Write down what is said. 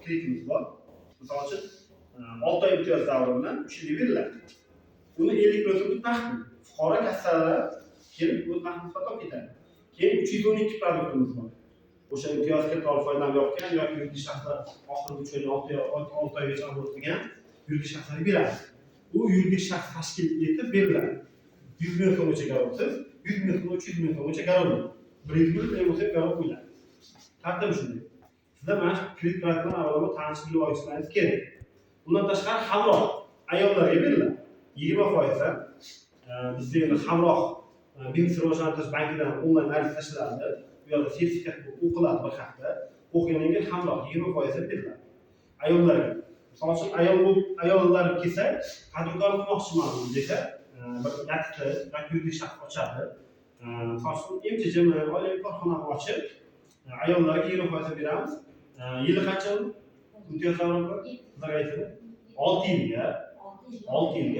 kreditimiz bor. Misol uchun 6 oy imtiyoz davri bilan 3 yilga beriladi. Uni 50% naqd. Fuqaro kassalar kelib o'z naqdini sotib ketadi. Keyin 312 produktimiz bor. O'sha imtiyozga to'liq foydalanmayotgan yoki yuridik shaxslar oxirgi 3 oydan 6 oygacha bo'lgan yuridik shaxslarga beradi. Bu yuridik shaxs tashkil etib beriladi. 100 ming so'mgacha garovsiz, 100 ming so'm, 300 ming so'mgacha garovli. 1 yil bo'lsa garov qo'yiladi. Tartib shunday. Sizlar mana shu kredit bilan avvalambor tanishib bilib olishingiz kerak. Bundan tashqari hamroh ayollarga beriladi. 20% bizda endi hamroh Biznes rivojlantirish bankidan onlayn ariza tashlanadi. Bu yerda sertifikat o'qiladi bir hafta. O'qigandan keyin hamroh 20% beriladi. Ayollarga. Misol uchun ayollar kelsa, tadbirkorlik qilmoqchiman desa, bir yakti yoki yuridik shaxs ochadi. Misol uchun MTJmi, oilaviy korxona ochib, ayollarga 20% beramiz. Yili qancha imtiyoz davri bor? Sizlarga aytadi. 6 yilga